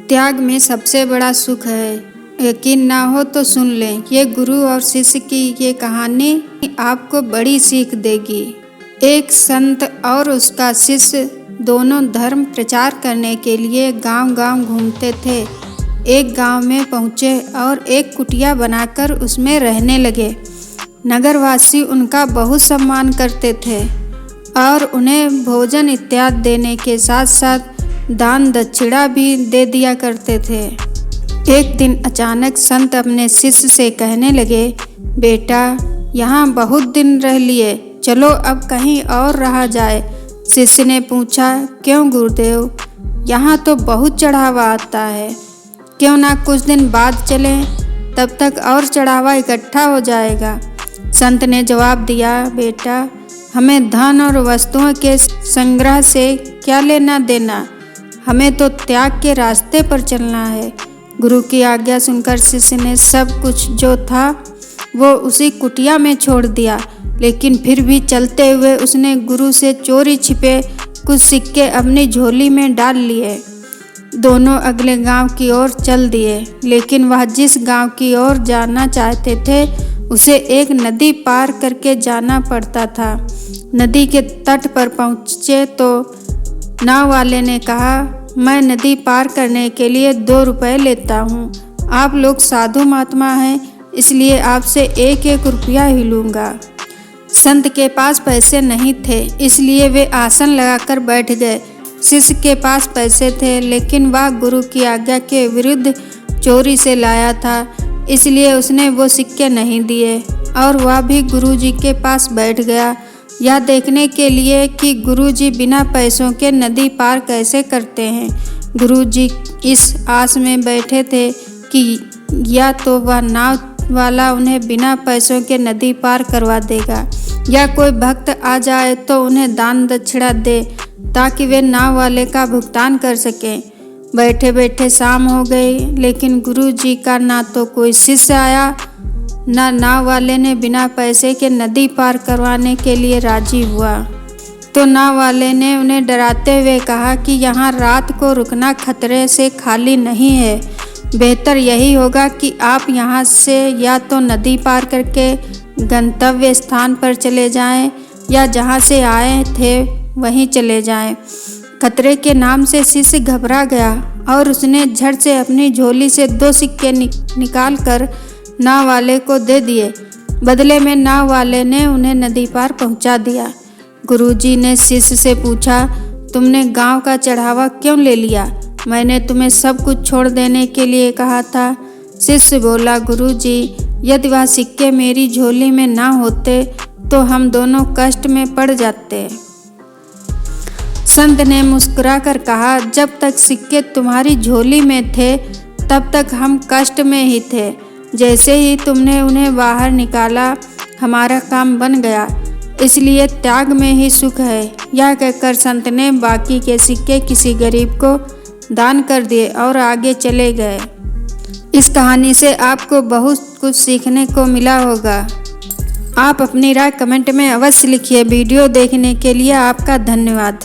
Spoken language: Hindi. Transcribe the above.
त्याग में सबसे बड़ा सुख है। यकीन ना हो तो सुन लें, ये गुरु और शिष्य की ये कहानी आपको बड़ी सीख देगी। एक संत और उसका शिष्य दोनों धर्म प्रचार करने के लिए गांव-गांव घूमते थे। एक गांव में पहुँचे और एक कुटिया बनाकर उसमें रहने लगे। नगरवासी उनका बहुत सम्मान करते थे और उन्हें भोजन इत्यादि देने के साथ साथ दान दक्षिणा भी दे दिया करते थे। एक दिन अचानक संत अपने शिष्य से कहने लगे, बेटा यहाँ बहुत दिन रह लिए, चलो अब कहीं और रहा जाए। शिष्य ने पूछा, क्यों गुरुदेव? यहाँ तो बहुत चढ़ावा आता है, क्यों ना कुछ दिन बाद चलें, तब तक और चढ़ावा इकट्ठा हो जाएगा। संत ने जवाब दिया, बेटा हमें धन और वस्तुओं के संग्रह से क्या लेना देना, हमें तो त्याग के रास्ते पर चलना है। गुरु की आज्ञा सुनकर शिष्य ने सब कुछ जो था वो उसी कुटिया में छोड़ दिया, लेकिन फिर भी चलते हुए उसने गुरु से चोरी छिपे कुछ सिक्के अपनी झोली में डाल लिए। दोनों अगले गांव की ओर चल दिए, लेकिन वह जिस गांव की ओर जाना चाहते थे उसे एक नदी पार करके जाना पड़ता था। नदी के तट पर पहुँचे तो नाव वाले ने कहा, मैं नदी पार करने के लिए 2 रुपए लेता हूँ। आप लोग साधु महात्मा हैं, इसलिए आपसे 1-1 रुपया ही लूँगा। संत के पास पैसे नहीं थे, इसलिए वे आसन लगाकर बैठ गए। शिष्य के पास पैसे थे, लेकिन वह गुरु की आज्ञा के विरुद्ध चोरी से लाया था, इसलिए उसने वो सिक्के नहीं दिए और वह भी गुरुजी के पास बैठ गया, यह देखने के लिए कि गुरुजी बिना पैसों के नदी पार कैसे करते हैं। गुरुजी इस आस में बैठे थे कि या तो वह नाव वाला उन्हें बिना पैसों के नदी पार करवा देगा, या कोई भक्त आ जाए तो उन्हें दान दक्षिणा दे ताकि वे नाव वाले का भुगतान कर सकें। बैठे बैठे शाम हो गई, लेकिन गुरुजी का ना तो कोई शिष्य आया, ना नाव वाले ने बिना पैसे के नदी पार करवाने के लिए राजी हुआ। तो नाव वाले ने उन्हें डराते हुए कहा कि यहाँ रात को रुकना खतरे से खाली नहीं है, बेहतर यही होगा कि आप यहाँ से या तो नदी पार करके गंतव्य स्थान पर चले जाएं, या जहाँ से आए थे वहीं चले जाएं। खतरे के नाम से शिष्य घबरा गया और उसने झट से अपनी झोली से 2 सिक्के निकाल कर नाव वाले को दे दिए। बदले में नाव वाले ने उन्हें नदी पार पहुंचा दिया। गुरुजी ने शिष्य से पूछा, तुमने गांव का चढ़ावा क्यों ले लिया? मैंने तुम्हें सब कुछ छोड़ देने के लिए कहा था। शिष्य बोला, गुरुजी यदि वह सिक्के मेरी झोली में ना होते तो हम दोनों कष्ट में पड़ जाते। संत ने मुस्कुरा कर कहा, जब तक सिक्के तुम्हारी झोली में थे तब तक हम कष्ट में ही थे, जैसे ही तुमने उन्हें बाहर निकाला हमारा काम बन गया, इसलिए त्याग में ही सुख है। यह कहकर संत ने बाकी के सिक्के किसी गरीब को दान कर दिए और आगे चले गए। इस कहानी से आपको बहुत कुछ सीखने को मिला होगा। आप अपनी राय कमेंट में अवश्य लिखिए। वीडियो देखने के लिए आपका धन्यवाद।